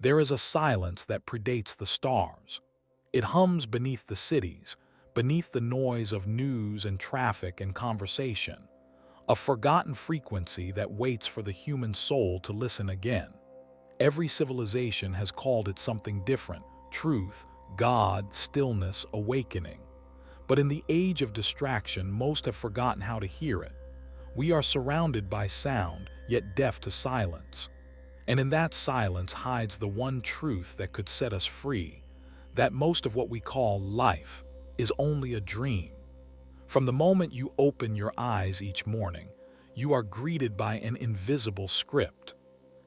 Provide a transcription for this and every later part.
There is a silence that predates the stars. It hums beneath the cities, beneath the noise of news and traffic and conversation, a forgotten frequency that waits for the human soul to listen again. Every civilization has called it something different: truth, God, stillness, awakening. But in the age of distraction, most have forgotten how to hear it. We are surrounded by sound, yet deaf to silence. And in that silence hides the one truth that could set us free, that most of what we call life is only a dream. From the moment you open your eyes each morning, you are greeted by an invisible script.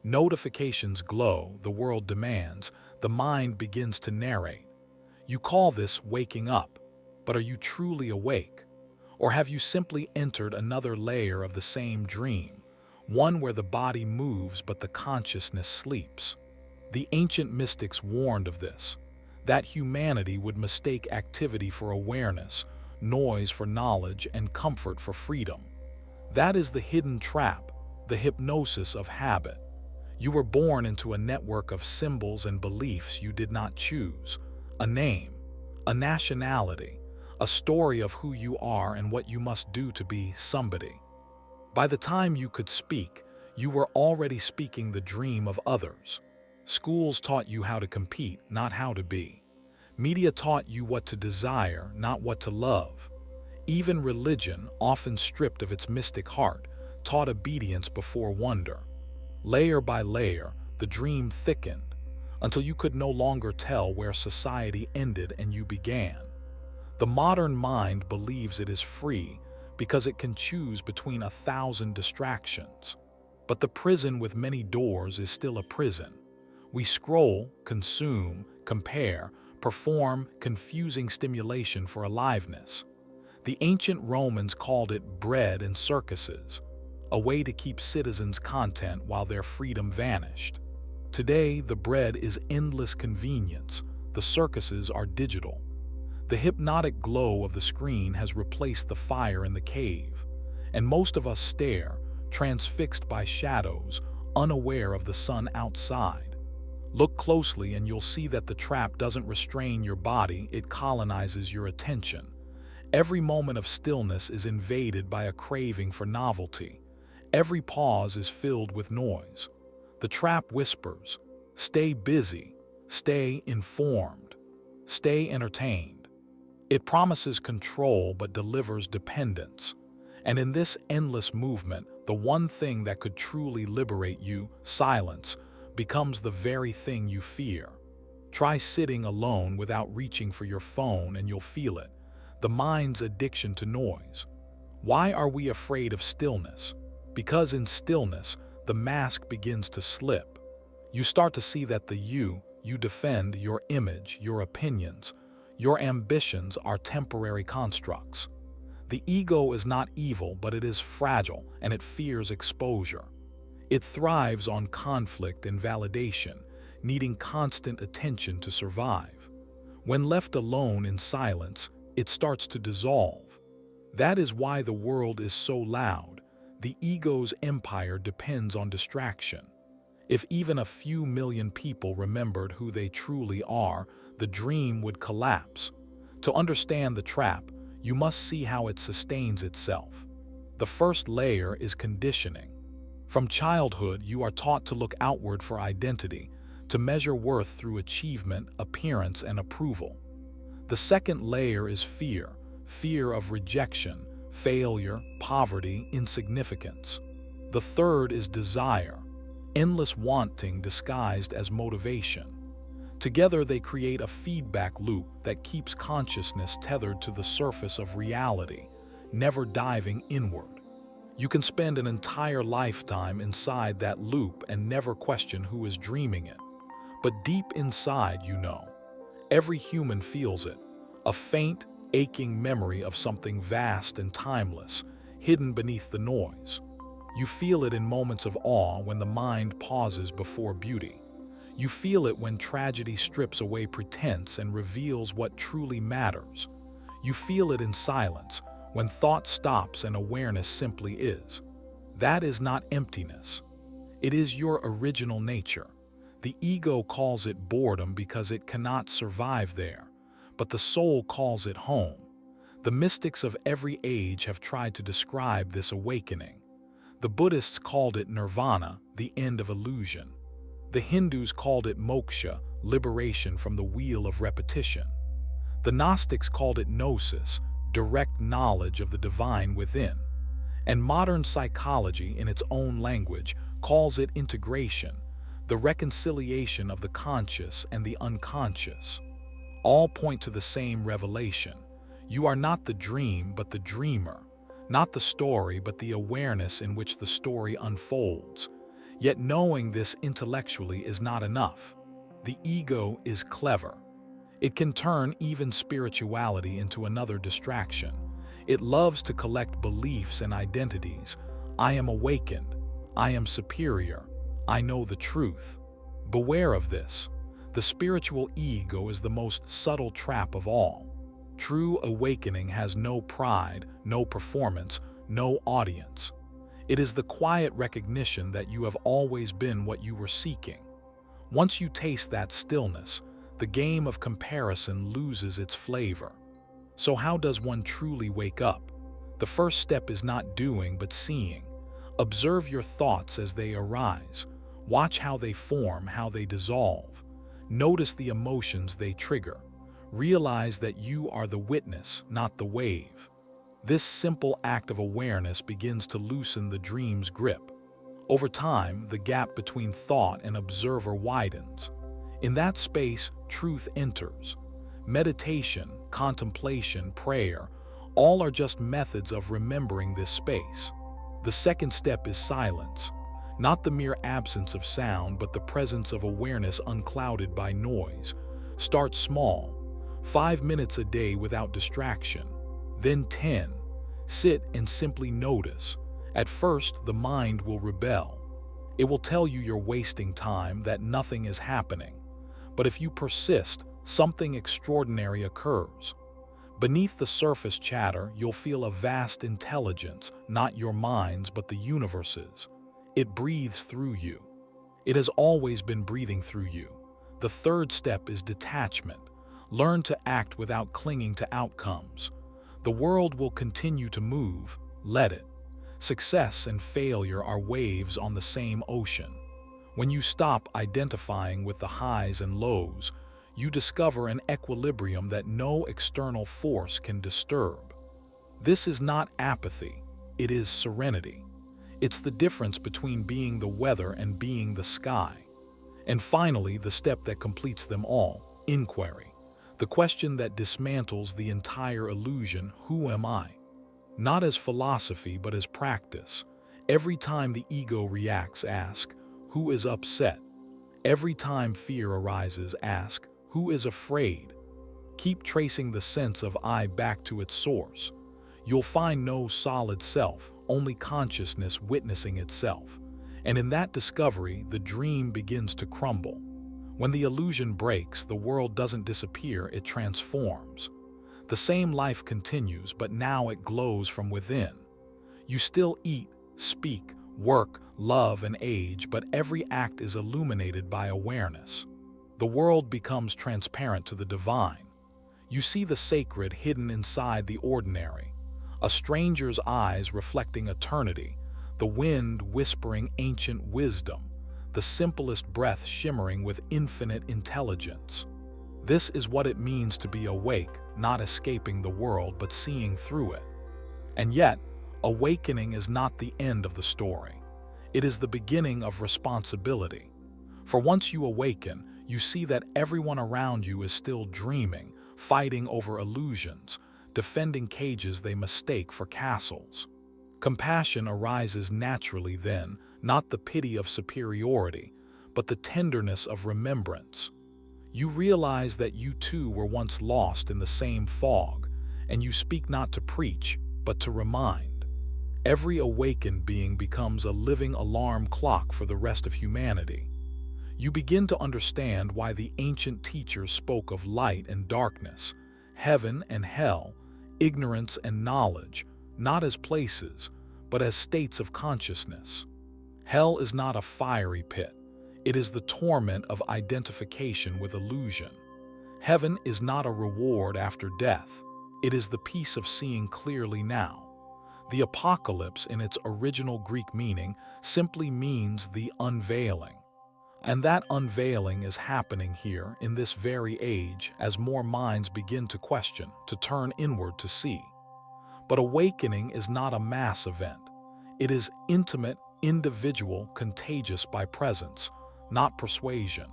Notifications glow, the world demands, the mind begins to narrate. You call this waking up, but are you truly awake? Or have you simply entered another layer of the same dream, one where the body moves but the consciousness sleeps? The ancient mystics warned of this, that humanity would mistake activity for awareness, noise for knowledge, and comfort for freedom. That is the hidden trap, the hypnosis of habit. You were born into a network of symbols and beliefs you did not choose, a name, a nationality, a story of who you are and what you must do to be somebody. By the time you could speak, you were already speaking the dream of others. Schools taught you how to compete, not how to be. Media taught you what to desire, not what to love. Even religion, often stripped of its mystic heart, taught obedience before wonder. Layer by layer, the dream thickened, until you could no longer tell where society ended and you began. The modern mind believes it is free because it can choose between 1,000 distractions. But the prison with many doors is still a prison. We scroll, consume, compare, perform confusing stimulation for aliveness. The ancient Romans called it bread and circuses, a way to keep citizens content while their freedom vanished. Today, the bread is endless convenience, the circuses are digital. The hypnotic glow of the screen has replaced the fire in the cave, and most of us stare, transfixed by shadows, unaware of the sun outside. Look closely and you'll see that the trap doesn't restrain your body, it colonizes your attention. Every moment of stillness is invaded by a craving for novelty. Every pause is filled with noise. The trap whispers, stay busy, stay informed, stay entertained. It promises control but delivers dependence. And in this endless movement, the one thing that could truly liberate you, silence, becomes the very thing you fear. Try sitting alone without reaching for your phone and you'll feel it. The mind's addiction to noise. Why are we afraid of stillness? Because in stillness, the mask begins to slip. You start to see that the you defend, your image, your opinions, your ambitions are temporary constructs. The ego is not evil, but it is fragile and it fears exposure. It thrives on conflict and validation, needing constant attention to survive. When left alone in silence, it starts to dissolve. That is why the world is so loud. The ego's empire depends on distraction. If even a few million people remembered who they truly are, the dream would collapse. To understand the trap, you must see how it sustains itself. The first layer is conditioning. From childhood, you are taught to look outward for identity, to measure worth through achievement, appearance, and approval. The second layer is fear, fear of rejection, failure, poverty, insignificance. The third is desire, endless wanting disguised as motivation. Together they create a feedback loop that keeps consciousness tethered to the surface of reality, never diving inward. You can spend an entire lifetime inside that loop and never question who is dreaming it. But deep inside, you know, every human feels it, a faint, aching memory of something vast and timeless, hidden beneath the noise. You feel it in moments of awe when the mind pauses before beauty. You feel it when tragedy strips away pretense and reveals what truly matters. You feel it in silence, when thought stops and awareness simply is. That is not emptiness. It is your original nature. The ego calls it boredom because it cannot survive there, but the soul calls it home. The mystics of every age have tried to describe this awakening. The Buddhists called it nirvana, the end of illusion. The Hindus called it moksha, liberation from the wheel of repetition. The Gnostics called it gnosis, direct knowledge of the divine within. And modern psychology, in its own language, calls it integration, the reconciliation of the conscious and the unconscious. All point to the same revelation. You are not the dream, but the dreamer. Not the story, but the awareness in which the story unfolds. Yet knowing this intellectually is not enough. The ego is clever. It can turn even spirituality into another distraction. It loves to collect beliefs and identities. I am awakened. I am superior. I know the truth. Beware of this. The spiritual ego is the most subtle trap of all. True awakening has no pride, no performance, no audience. It is the quiet recognition that you have always been what you were seeking. Once you taste that stillness, the game of comparison loses its flavor. So how does one truly wake up? The first step is not doing but seeing. Observe your thoughts as they arise. Watch how they form, how they dissolve. Notice the emotions they trigger. Realize that you are the witness, not the wave. This simple act of awareness begins to loosen the dream's grip. Over time, the gap between thought and observer widens. In that space, truth enters. Meditation, contemplation, prayer, all are just methods of remembering this space. The second step is silence. Not the mere absence of sound, but the presence of awareness unclouded by noise. Start small. 5 minutes a day without distraction. Then 10. Sit and simply notice. At first, the mind will rebel. It will tell you you're wasting time, that nothing is happening. But if you persist, something extraordinary occurs. Beneath the surface chatter, you'll feel a vast intelligence, not your mind's, but the universe's. It breathes through you. It has always been breathing through you. The third step is detachment. Learn to act without clinging to outcomes. The world will continue to move. Let it. Success and failure are waves on the same ocean. When you stop identifying with the highs and lows, you discover an equilibrium that no external force can disturb. This is not apathy, it is serenity. It's the difference between being the weather and being the sky. And finally, the step that completes them all, inquiry. The question that dismantles the entire illusion, who am I? Not as philosophy, but as practice. Every time the ego reacts, ask, who is upset? Every time fear arises, ask, who is afraid? Keep tracing the sense of I back to its source. You'll find no solid self, only consciousness witnessing itself. And in that discovery, the dream begins to crumble. When the illusion breaks, the world doesn't disappear, it transforms. The same life continues, but now it glows from within. You still eat, speak, work, love, and age, but every act is illuminated by awareness. The world becomes transparent to the divine. You see the sacred hidden inside the ordinary, a stranger's eyes reflecting eternity, the wind whispering ancient wisdom, the simplest breath shimmering with infinite intelligence. This is what it means to be awake, not escaping the world, but seeing through it. And yet, awakening is not the end of the story. It is the beginning of responsibility. For once you awaken, you see that everyone around you is still dreaming, fighting over illusions, defending cages they mistake for castles. Compassion arises naturally then, not the pity of superiority, but the tenderness of remembrance. You realize that you too were once lost in the same fog, and you speak not to preach, but to remind. Every awakened being becomes a living alarm clock for the rest of humanity. You begin to understand why the ancient teachers spoke of light and darkness, heaven and hell, ignorance and knowledge, not as places, but as states of consciousness. Hell is not a fiery pit. It is the torment of identification with illusion. Heaven is not a reward after death. It is the peace of seeing clearly now. The apocalypse, in its original Greek meaning, simply means the unveiling. And that unveiling is happening here in this very age as more minds begin to question, to turn inward to see. But awakening is not a mass event. It is intimate, individual, contagious by presence, not persuasion.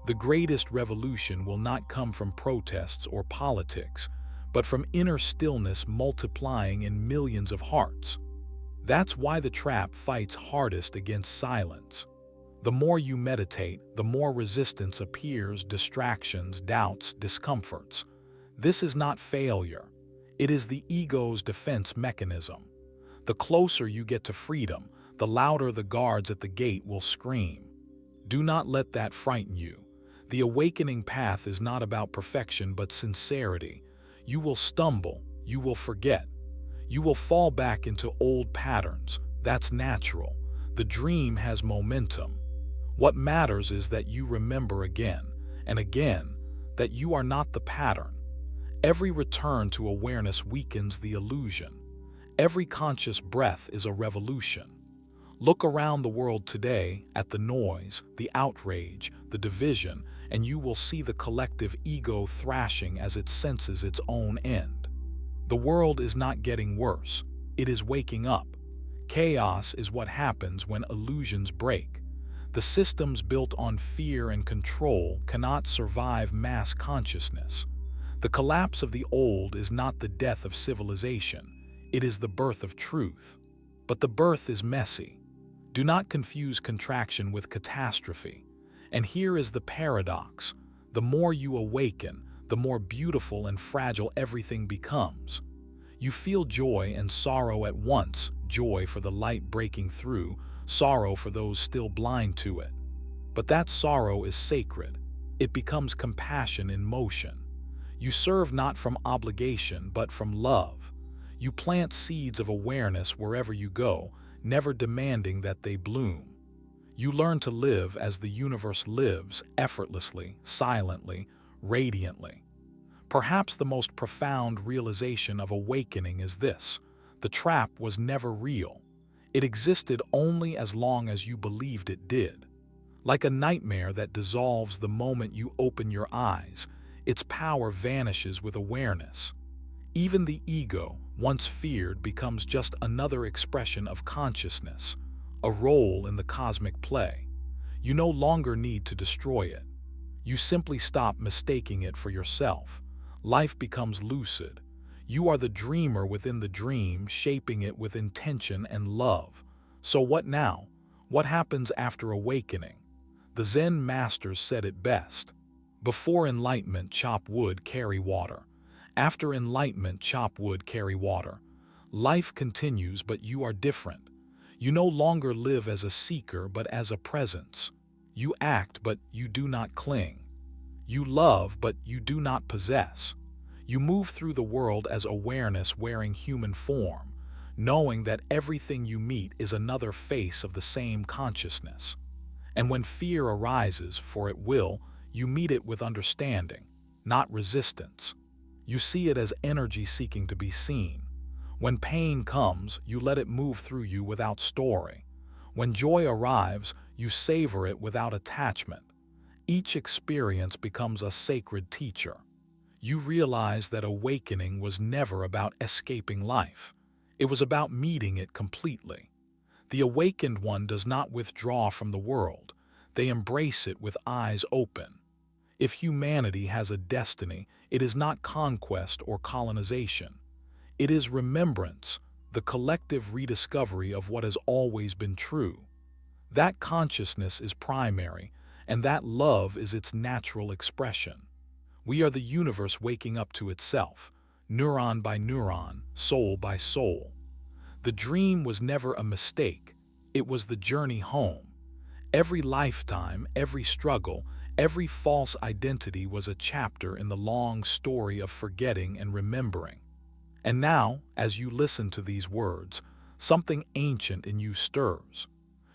The greatest revolution will not come from protests or politics, but from inner stillness multiplying in millions of hearts. That's why the trap fights hardest against silence. The more you meditate, the more resistance appears, distractions, doubts, discomforts. This is not failure. It is the ego's defense mechanism. The closer you get to freedom, the louder the guards at the gate will scream. Do not let that frighten you. The awakening path is not about perfection but sincerity. You will stumble, you will forget. You will fall back into old patterns. That's natural. The dream has momentum. What matters is that you remember again and again that you are not the pattern. Every return to awareness weakens the illusion. Every conscious breath is a revolution. Look around the world today at the noise, the outrage, the division, and you will see the collective ego thrashing as it senses its own end. The world is not getting worse. It is waking up. Chaos is what happens when illusions break. The systems built on fear and control cannot survive mass consciousness. The collapse of the old is not the death of civilization. It is the birth of truth. But the birth is messy. Do not confuse contraction with catastrophe. And here is the paradox. The more you awaken, the more beautiful and fragile everything becomes. You feel joy and sorrow at once, joy for the light breaking through, sorrow for those still blind to it. But that sorrow is sacred. It becomes compassion in motion. You serve not from obligation, but from love. You plant seeds of awareness wherever you go, never demanding that they bloom. You learn to live as the universe lives, effortlessly, silently, radiantly. Perhaps the most profound realization of awakening is this: the trap was never real. It existed only as long as you believed it did. Like a nightmare that dissolves the moment you open your eyes, its power vanishes with awareness. Even the ego, once feared, becomes just another expression of consciousness, a role in the cosmic play. You no longer need to destroy it. You simply stop mistaking it for yourself. Life becomes lucid. You are the dreamer within the dream, shaping it with intention and love. So what now? What happens after awakening? The Zen masters said it best. Before enlightenment, chop wood, carry water. After enlightenment, chop wood, carry water. Life continues, but you are different. You no longer live as a seeker, but as a presence. You act, but you do not cling. You love, but you do not possess. You move through the world as awareness wearing human form, knowing that everything you meet is another face of the same consciousness. And when fear arises, for it will, you meet it with understanding, not resistance. You see it as energy seeking to be seen. When pain comes, you let it move through you without story. When joy arrives, you savor it without attachment. Each experience becomes a sacred teacher. You realize that awakening was never about escaping life. It was about meeting it completely. The awakened one does not withdraw from the world. They embrace it with eyes open. If humanity has a destiny, it is not conquest or colonization. It is remembrance, the collective rediscovery of what has always been true. That consciousness is primary, and that love is its natural expression. We are the universe waking up to itself, neuron by neuron, soul by soul. The dream was never a mistake. It was the journey home. Every lifetime, every struggle, every false identity was a chapter in the long story of forgetting and remembering. And now, as you listen to these words, something ancient in you stirs.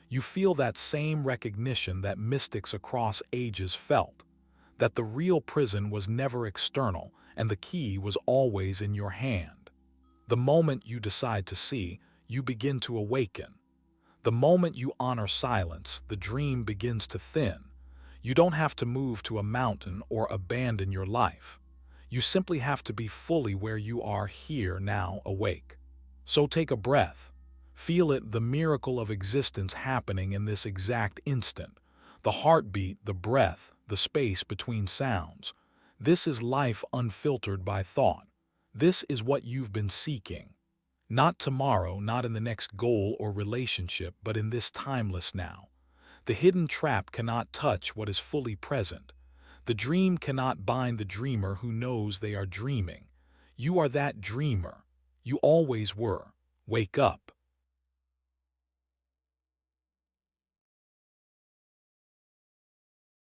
You feel that same recognition that mystics across ages felt, that the real prison was never external and the key was always in your hand. The moment you decide to see, you begin to awaken. The moment you honor silence, the dream begins to thin. You don't have to move to a mountain or abandon your life. You simply have to be fully where you are here now, awake. So take a breath. Feel it, the miracle of existence happening in this exact instant. The heartbeat, the breath, the space between sounds. This is life unfiltered by thought. This is what you've been seeking. Not tomorrow, not in the next goal or relationship, but in this timeless now. The hidden trap cannot touch what is fully present. The dream cannot bind the dreamer who knows they are dreaming. You are that dreamer. You always were. Wake up.